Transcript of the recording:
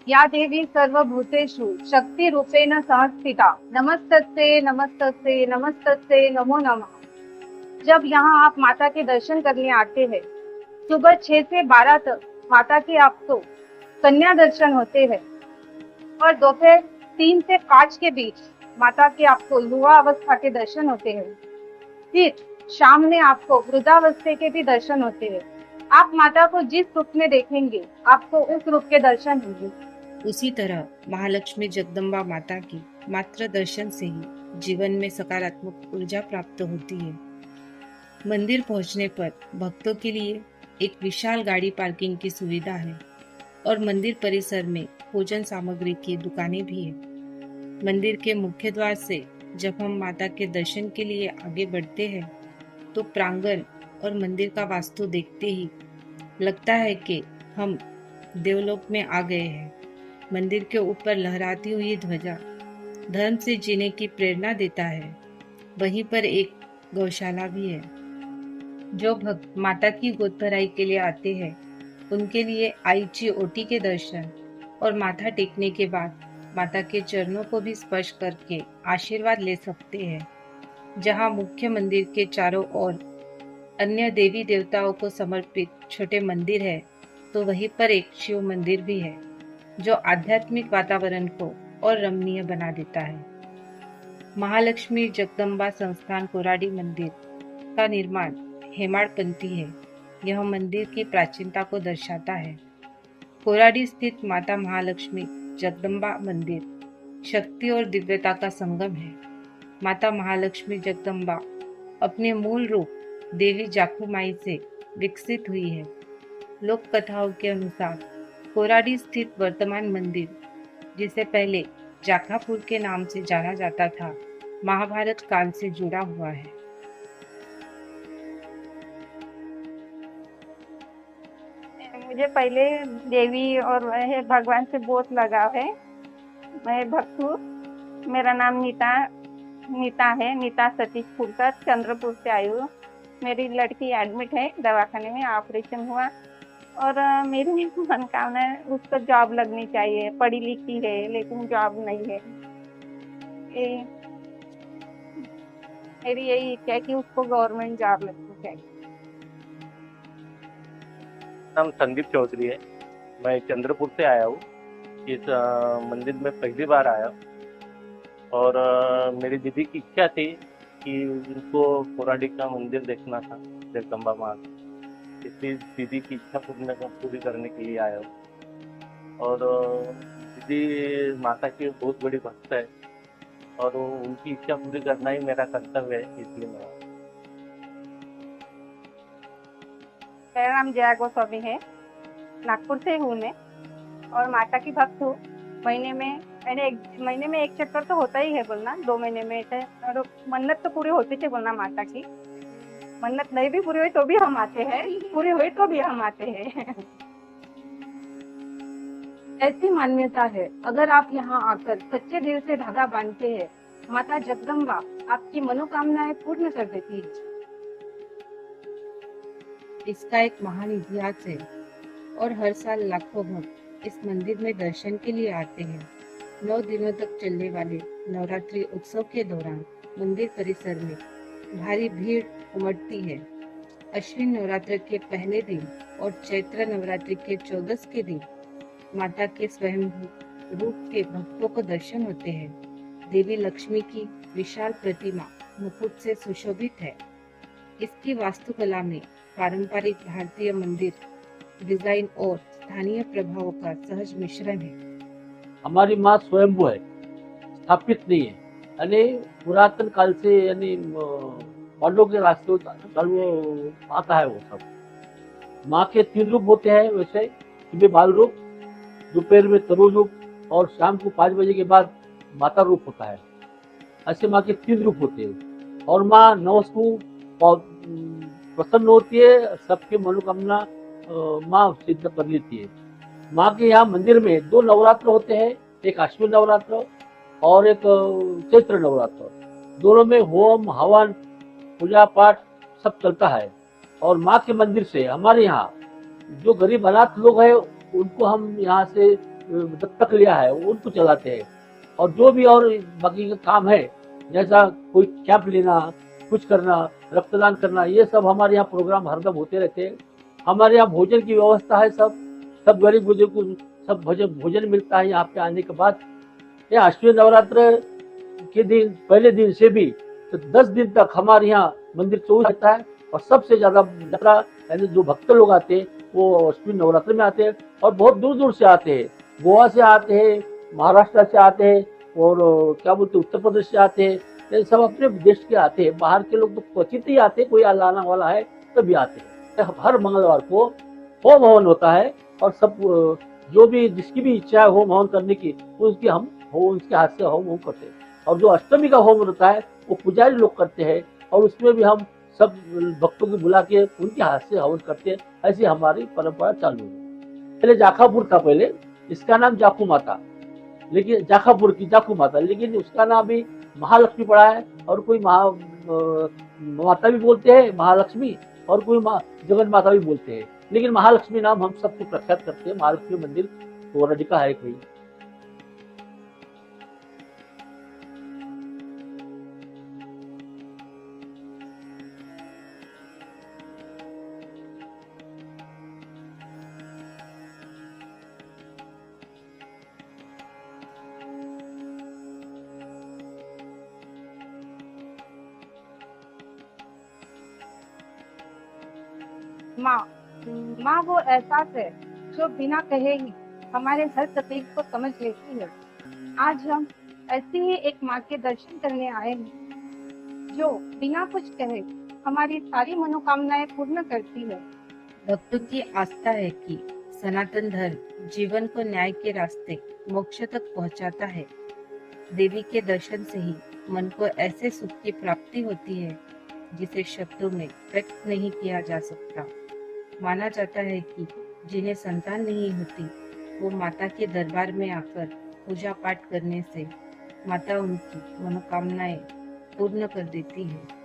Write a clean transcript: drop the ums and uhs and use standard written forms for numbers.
या देवी सर्वभूतेषु शक्ति रूपेण संस्थिता नमस्तस्ते नमस्तस्ते नमस्तस्ते नमो नमः। जब यहाँ आप माता के दर्शन करने आते हैं, सुबह 6 से 12 तक माता के आपको कन्या दर्शन होते हैं और दोपहर 3 से 5 के बीच माता के आपको युवा अवस्था के दर्शन होते हैं। फिर शाम में आपको वृद्धावस्था के भी दर्शन होते हैं। आप माता को जिस रूप में देखेंगे, आपको उस रूप के दर्शन होंगे। उसी तरह महालक्ष्मी जगदम्बा माता की मात्र दर्शन से ही जीवन में सकारात्मक ऊर्जा प्राप्त होती है। मंदिर पहुंचने पर भक्तों के लिए एक विशाल गाड़ी पार्किंग की सुविधा है और मंदिर परिसर में भोजन सामग्री की दुकानें भी है। मंदिर के मुख्य द्वार से जब हम माता के दर्शन के लिए आगे बढ़ते हैं तो प्रांगण और मंदिर का वास्तु देखते ही लगता है कि हम देवलोक में आ गए हैं। मंदिर के ऊपर लहराती हुई ध्वजा धर्म से जीने की प्रेरणा देता है। वहीं पर एक गौशाला भी है। जो भक्त माता की गोद भराई के लिए आते हैं उनके लिए आईची ओटी के दर्शन और माथा टेकने के बाद माता के चरणों को भी स्पर्श करके आशीर्वाद ले सकते हैं। जहां मुख्य मंदिर के चारों ओर अन्य देवी देवताओं को समर्पित छोटे मंदिर है, तो वहीं पर एक शिव मंदिर भी है जो आध्यात्मिक वातावरण को और रमणीय बना देता है। महालक्ष्मी जगदम्बा संस्थान कोराडी मंदिर का निर्माण हेमाड़पंथी है। यह मंदिर की प्राचीनता को दर्शाता है। कोराडी स्थित माता महालक्ष्मी जगदम्बा मंदिर शक्ति और दिव्यता का संगम है। माता महालक्ष्मी जगदम्बा अपने मूल रूप देवी जाखुमाई से विकसित हुई है। लोक कथाओं के अनुसार कोराडी स्थित वर्तमान मंदिर, जिसे पहले जाखापुर के नाम से जाना जाता था, महाभारत काल से जुड़ा हुआ है। मुझे पहले देवी और भगवान से बहुत लगाव है। मैं भक्त हूँ। मेरा नाम नीता है, नीता सतीश फुलकर, चंद्रपुर से आई हूँ। मेरी लड़की एडमिट है दवाखाने में, ऑपरेशन हुआ और मेरी मनोकामना है उसको जॉब लगनी चाहिए। पढ़ी लिखी है लेकिन जॉब नहीं है। मेरी यही इच्छा है कि उसको गवर्नमेंट जॉब लगनी चाहिए। नाम संदीप चौधरी है। मैं चंद्रपुर से आया हूँ। इस मंदिर में पहली बार आया और मेरी दीदी की इच्छा थी कि उनको कोराडी का मंदिर देखना था, जगदम्बा माँ। इसलिए दीदी की इच्छा पूरी करने के लिए आया हूँ। और दीदी माता की बहुत बड़ी भक्त है और उनकी इच्छा पूरी करना ही मेरा कर्तव्य है, इसलिए मैं आया। मेरा नाम जया गोस्वामी है, नागपुर से हूँ मैं और माता की भक्त हूँ। महीने में एक चक्कर तो होता ही है बोलना, 2 महीने में और मन्नत तो पूरी होती थी बोलना माता की। मन्नत नहीं भी पूरी हुई तो भी हम आते हैं, पूरी हुई तो भी हम आते हैं। ऐसी मान्यता है, अगर आप यहाँ आकर सच्चे दिल से धागा बांधते हैं, माता जगदम्बा आपकी मनोकामनाएं पूर्ण कर देती है। इसका एक महान इतिहास है और हर साल लाखों भक्त इस मंदिर में दर्शन के लिए आते हैं। 9 दिनों तक चलने वाले नवरात्रि उत्सव के दौरान मंदिर परिसर में भारी भीड़ उमड़ती है। अश्विन नवरात्र के पहले दिन और चैत्र नवरात्रि के 14 के दिन माता के स्वयं रूप के भक्तों को दर्शन होते हैं। देवी लक्ष्मी की विशाल प्रतिमा मुकुट से सुशोभित है। इसकी वास्तुकला में पारंपरिक भारतीय मंदिर डिजाइन और स्थानीय प्रभावों का सहज मिश्रण है। हमारी माँ स्वयंभू है, स्थापित नहीं है। यानी पुरातन काल से, यानी पांडवों के रास्ते सर्व आता है वो सब। माँ के 3 रूप होते हैं वैसे, सुबह बाल रूप, दोपहर में तरु रूप और शाम को 5 बजे के बाद माता रूप होता है। ऐसे माँ के 3 रूप होते हैं और माँ नवसु प्रसन्न होती है, सबके मनोकामना माँ सिद्ध कर लेती है। माँ के यहाँ मंदिर में 2 नवरात्र होते हैं, एक अश्विन नवरात्र और एक चैत्र नवरात्र। दोनों में होम हवन पूजा पाठ सब चलता है। और माँ के मंदिर से हमारे यहाँ जो गरीब अनाथ लोग हैं उनको हम यहाँ से दत्तक लिया है उनको चलाते हैं। और जो भी और बाकी का काम है, जैसा कोई कैंप लेना, कुछ करना, रक्तदान करना, ये सब हमारे यहाँ प्रोग्राम हरदम होते रहते हैं। हमारे यहाँ भोजन की व्यवस्था है, सब गरीब बुजुर्ग को सब भोजन मिलता है यहाँ पे आने के बाद। ये अष्टमी नवरात्र के दिन पहले दिन से भी तो 10 दिन तक हमारे यहाँ मंदिर चौबीस रहता है। और सबसे ज्यादा यात्रा यानी जो भक्त लोग आते हैं वो अष्टमी नवरात्र में आते हैं और बहुत दूर दूर से आते हैं। गोवा से आते हैं, महाराष्ट्र से आते हैं और क्या बोलते उत्तर प्रदेश से आते हैं। ये सब अपने देश के आते हैं, बाहर के लोग तो क्वचित ही आते हैं, कोई आना वाला है तभी आते हैं। हर मंगलवार को होम हवन होता है और सब जो भी जिसकी भी इच्छा है होम हवन करने की उसकी हम उसके हाथ से होम करते हैं। और जो अष्टमी का होम होता है वो पुजारी लोग करते हैं और उसमें भी हम सब भक्तों को बुला के उनके हाथ से हवन करते हैं। ऐसी हमारी परंपरा चालू है। पहले जाखापुर था, पहले इसका नाम जाखू माता, लेकिन जाखापुर की जाखू माता, लेकिन उसका नाम भी महालक्ष्मी पड़ा है। और कोई माता भी बोलते हैं महालक्ष्मी और कोई जगन माता भी बोलते हैं, लेकिन महालक्ष्मी नाम हम सबको प्रख्यात करते हैं। महालक्ष्मी मंदिर कोराडी का है कोई। माँ माँ वो एहसास है जो बिना कहे ही हमारे हर तकलीफ को समझ लेती है। आज हम ऐसी ही एक माँ के दर्शन करने आए हैं जो बिना कुछ कहे हमारी सारी मनोकामनाएं पूर्ण करती है। भक्तों की आस्था है कि सनातन धर्म जीवन को न्याय के रास्ते मोक्ष तक पहुंचाता है। देवी के दर्शन से ही मन को ऐसे सुख की प्राप्ति होती है जिसे शब्दों में व्यक्त नहीं किया जा सकता। माना जाता है कि जिन्हें संतान नहीं होती वो माता के दरबार में आकर पूजा पाठ करने से माता उनकी मनोकामनाएं पूर्ण कर देती है।